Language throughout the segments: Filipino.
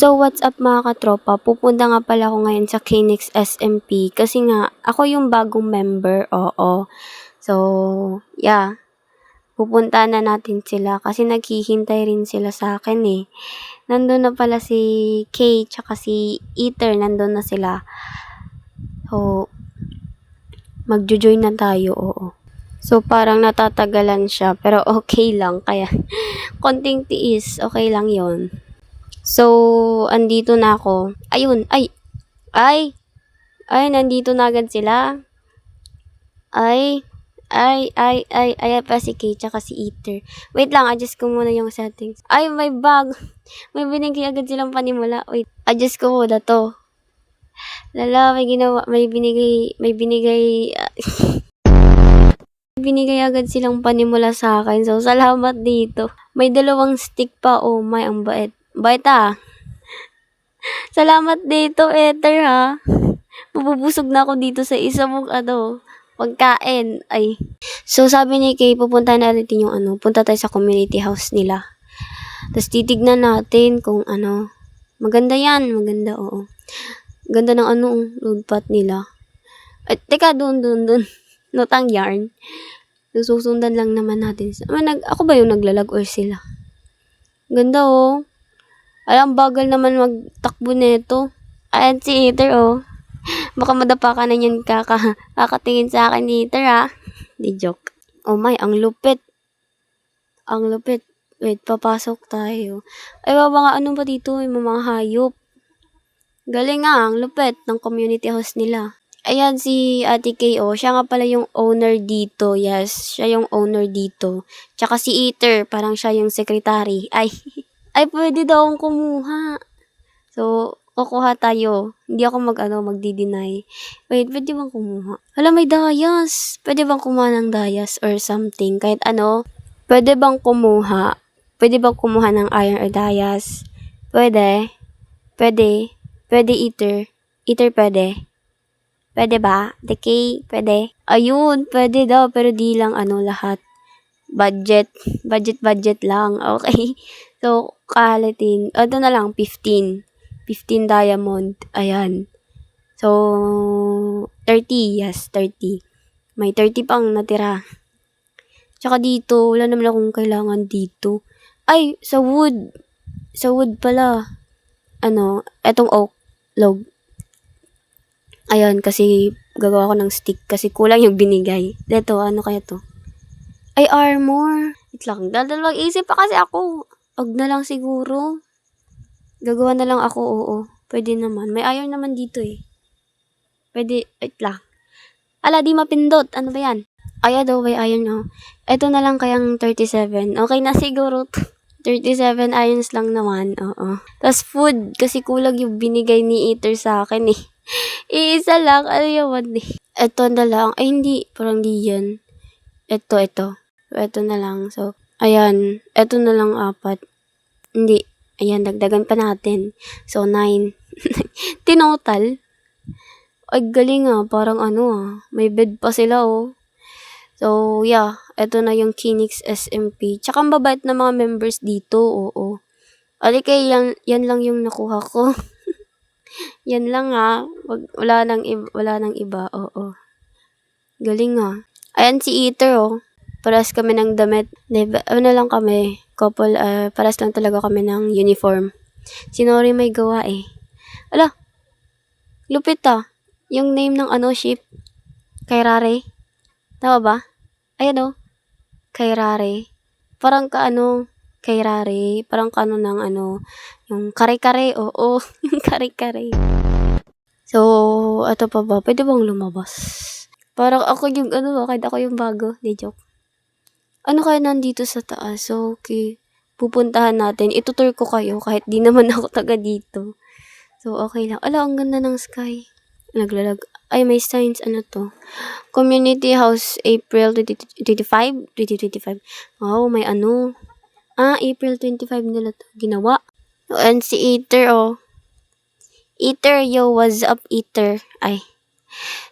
So, what's up mga katropa? Pupunta nga pala ako ngayon sa Kinix SMP kasi nga, ako yung bagong member, oo. So, yeah. Pupunta na natin sila kasi naghihintay rin sila sa akin eh. Nandun na pala si Kay tsaka si Ether, nandun na sila. So, magjo-join na tayo, oo. So, parang natatagalan siya, pero okay lang. Kaya, konting tiis, okay lang yon. So, andito na ako. Ayun, ay, nandito na agad sila. Ay pa si Kay, tsaka si Ether. Wait lang, adjust ko muna yung settings. Ay, may bug. May binigay agad silang panimula. Wait, adjust ko muna to. Lala, may binigay agad silang panimula sa akin. So, salamat dito. May 2 stick pa. Oh my, ang bait. Bait ah. Salamat dito, Ether ha. Mabubusog na ako dito sa isa mong pagkain. Ay. So, sabi ni Kay, pupunta natin yung punta tayo sa community house nila. Tapos, titignan natin kung maganda yan. Maganda, oo. Ganda ng load pot nila. Ay, teka, doon. Notang yarn. Susundan lang naman natin. Ako ba yung naglalag or sila? Ganda, oh. Alam, bagal naman magtakbo nito. Ayan si Ether, oh. Baka madapa ka na yan kakatingin sa akin ni Ether, ha? Di joke. Oh my, ang lupit. Ang lupit. Wait, papasok tayo. Ay, baba nga, ba dito? Yung mga hayop. Galing nga, ang lupit ng community house nila. Ayan si Ate Kay, oh. Siya nga pala yung owner dito. Yes, siya yung owner dito. Tsaka si Ether, parang siya yung secretary. Ay, pwede daw akong kumuha. So, kukuha tayo. Hindi ako magdi-deny. Wait, pwede bang kumuha? Hala, may dayas. Pwede bang kumuha ng dayas or something? Kahit pwede bang kumuha? Pwede bang kumuha ng iron or dayas? Pwede. Pwede, Ether. Ether, pwede. Pwede ba? Decay, pwede. Ayun, pwede daw. Pero di lang lahat. Budget lang. Okay. So, kalatin. Ito na lang, 15 diamond. Ayan. So, 30. Yes, 30. May 30 pang natira. Tsaka dito, wala naman akong kailangan dito. Ay, sa wood. Sa wood pala. Etong oak log. Ayan, kasi gagawa ko ng stick. Kasi kulang yung binigay. Dito, kaya to? Ay, armor. Wait lang. Dadalawang isip pa kasi ako. Wag na lang siguro. Gagawa na lang ako, oo. Pwede naman. May iron naman dito eh. Pwede, wait lang. Ala, di mapindot. Ano ba yan? Ay, may iron oh. Ito na lang kayang 37. Okay na siguro. 37 irons lang naman, oo. Tapos food, kasi kulang yung binigay ni Ether sa akin eh. Iisa lang, yawan eh. Ito na lang. Ay, hindi. Parang di yan. Ito. Ito na lang. So, ayan. Ito na lang 4. Hindi. Ayan, dagdagan pa natin. So, 9. Tinotal. Ay, galing Parang may bed pa sila oh. So, yeah. Ito na yung Kinix SMP. Tsaka ang babait na mga members dito, oo. Kay yan lang yung nakuha ko. Yan lang wala nang iba, oo. Galing Ayan si Ether oh. Paras kami ng damit. Lang kami. Couple, paras lang talaga kami ng uniform. Si Nori may gawa eh. Ala, lupit Yung name ng ship. Kairare. Tama ba? Ayan oh. Kairare. Parang Kairare. Parang ng yung kare-kare. Oo, yung kare-kare. So, ito pa ba? Pwede bang lumabas? Parang ako yung kahit ako yung bago. Di joke. Kaya nandito sa taas? So, okay. Pupuntahan natin. Itutur ko kayo kahit di naman ako taga dito. So, okay lang. Ala, ang ganda ng sky. Naglalag. Ay, may signs. To? Community House, April 2025. Wow, may April 25 nila to ginawa. And si Ether, oh. Ether, yo, what's up, Ether? Ay.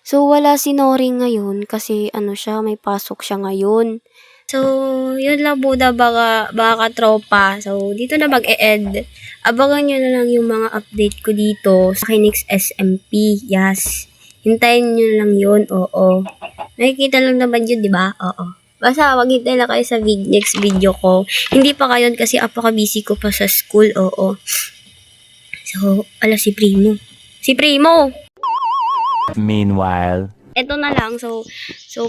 So, wala si Nori ngayon kasi siya, may pasok siya ngayon. So, yun lang Buda, baka tropa. So, dito na mag-e-end. Abangan nyo na lang yung mga update ko dito sa Kinix SMP. Yes. Hintayin nyo lang yun. Oo. Nakikita lang naman yun, di ba? Oo. Basta, maghintay lang kayo sa next video ko. Hindi pa kayon kasi apaka-busy ko pa sa school. Oo. So, si Primo. Si Primo! Meanwhile, Eto na lang. So,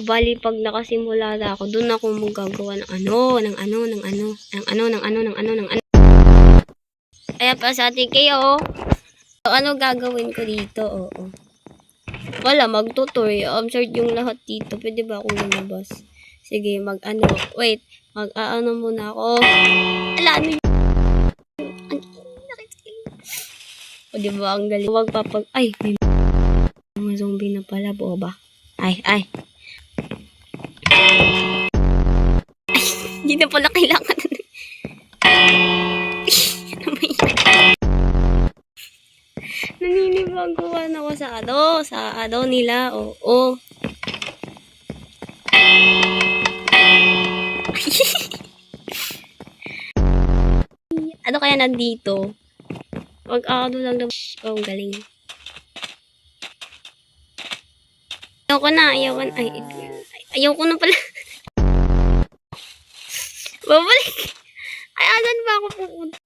bali pag nakasimula na ako, doon ako magagawa ng ano. Kaya pa sa atin kayo, so, ano gagawin ko dito? Oo. Wala, magtutour. Observe yung lahat dito. Pwede ba akong lumabas? Sige, wait. Mag-ano muna ako. Ala, ano yun? O, diba, ang galing. Ay, may mga zombie na pala, boba. Ay. Hindi na pala kailangan. Ano ba yan? Naninibaguan ako sa nila. Oo. Ano kaya nandito? Ano lang daw. Oh, galing. Ayoko na. Ayoko na pala. Babalik. Ay, asan ba ako pupunta?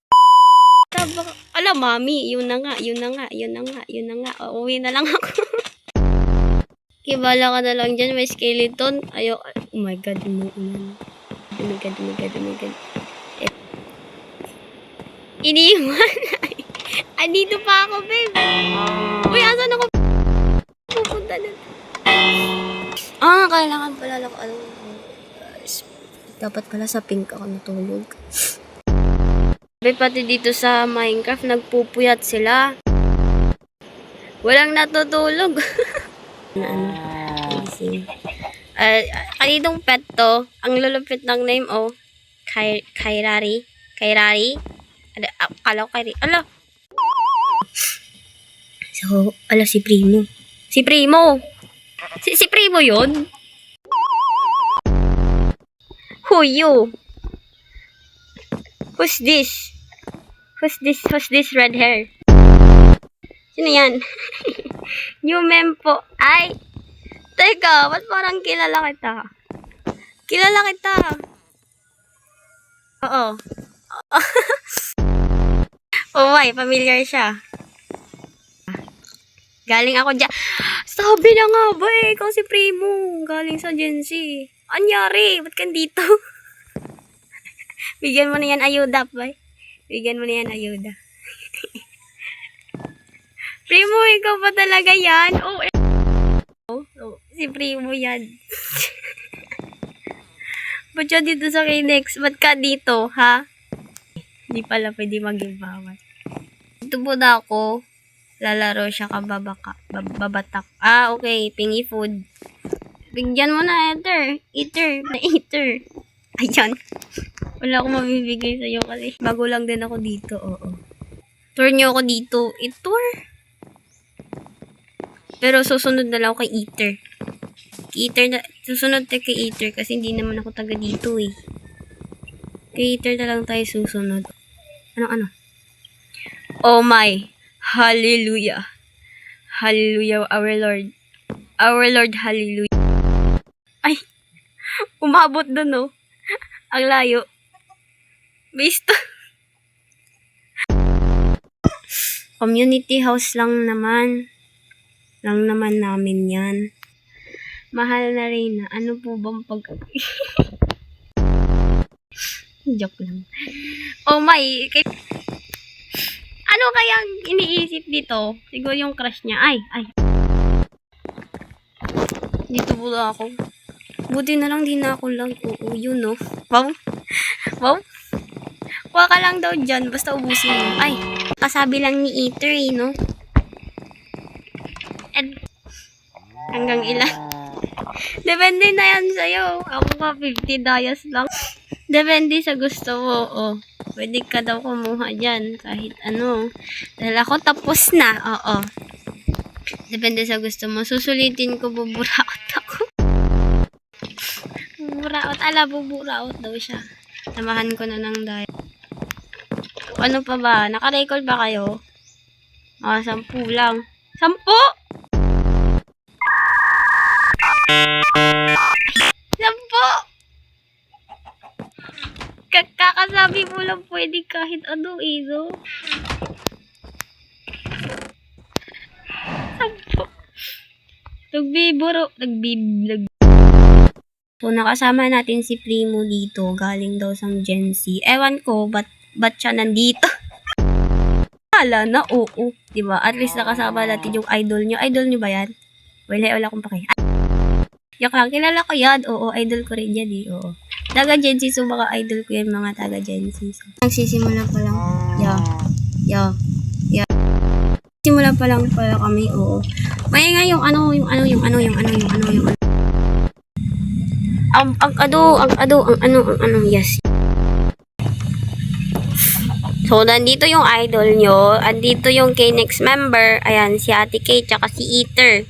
Mami, yun na nga. Uuwi na lang ako. Kibala ka na lang dyan, may skeleton. Oh my god, umuulan. Oh my god. Iniiwan. Andito pa ako, babe. Uy, asan ako pupunta na? Kailangan pala lang, dapat pala sa pink ako natulog. Pati dito sa Minecraft, nagpupuyat sila. Walang natutulog. Easy. Kaninong pet to? Ang lulupit ng name, Kairari. Akala ko Kairi. So, si Primo. Si Primo! Si Primo yun? Who you? Who's this? Who's this red hair? Sino yan? New mem po. Ay! Teka, ba't parang kilala kita? Oo. Oh, why? Familiar siya. Galing ako dyan. Sabi na nga ba ikaw si Primo. Galing sa Gen Z. Anyari? Ba't ka dito? Bigyan mo na yan ayuda, boy. Primo, ikaw pa talaga yan. Si Primo yan. Ba't siya dito sa Kinex? Ba't ka dito, ha? Hindi pala pwede mag-ibawat. Dito muna ako. Lalaro siya babatak. Okay. Pingi food. Bigyan mo na, Eater. Ayan. Wala akong mabibigay sa'yo kasi bago lang din ako dito, oo. Tour niyo ako dito. I-tour? Pero susunod na lang ako kay Eater. Susunod tayo kay Eater kasi hindi naman ako taga dito eh. Kay Eater na lang tayo susunod. Ano? Oh my. Hallelujah. Hallelujah, our Lord. Our Lord, hallelujah. Ay, umabot dun, no? Ang layo. Based community house lang naman. Namin yan. Mahal na rin na. Ano po bang Joke lang. Oh my. Ano kayang iniisip dito? Siguro yung crush niya. Ay. Dito pula ako. Buti na lang di na ako lang. Oo, yun no. Wow. Kuha ka lang daw dyan. Basta ubusin mo. Ay. Kasabi lang ni Eater no? Hanggang ilan? Depende na yan sa'yo. Ako pa 50 dayas lang. Depende sa gusto mo. Pwede ka daw kumuha dyan. Kahit ano. Dahil ako tapos na. Oo. Depende sa gusto mo. Susulitin ko, buburaot ako. buburaot daw siya. Samahan ko na ng diet. Ano pa ba? Naka-record ba kayo? Mga 10 lang. 10? 10? Kakasabi mo lang pwede kahit ano, no? 10. So, nakasama natin si Primo dito. Galing daw sa Gen Z. Ewan ko, ba't siya nandito? Hala na, oo. Diba? At least nakasama natin yung idol nyo. Idol nyo ba yan? Wala akong pake. Yak lang, kilala ko yan. Oo, idol ko rin yan eh. Oo. Taga Gen Z, so baka idol ko yan mga taga Gen Z. So, nagsisimula pa lang. Yeah. Simula pa lang pala kami, oo. May nga yung ano. Ang ano, yes. So, nandito yung idol nyo. Andito yung K-Next member. Ayan, si Ate Kate, tsaka si Eater.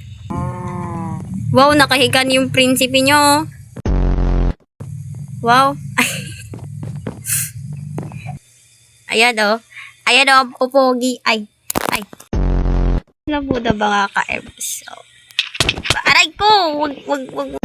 Wow, nakahigan yung prinsipe nyo. Wow. Ayan o. Pupogi. Ay. Labuda ba nga ka-ems? So, aray ko! Wag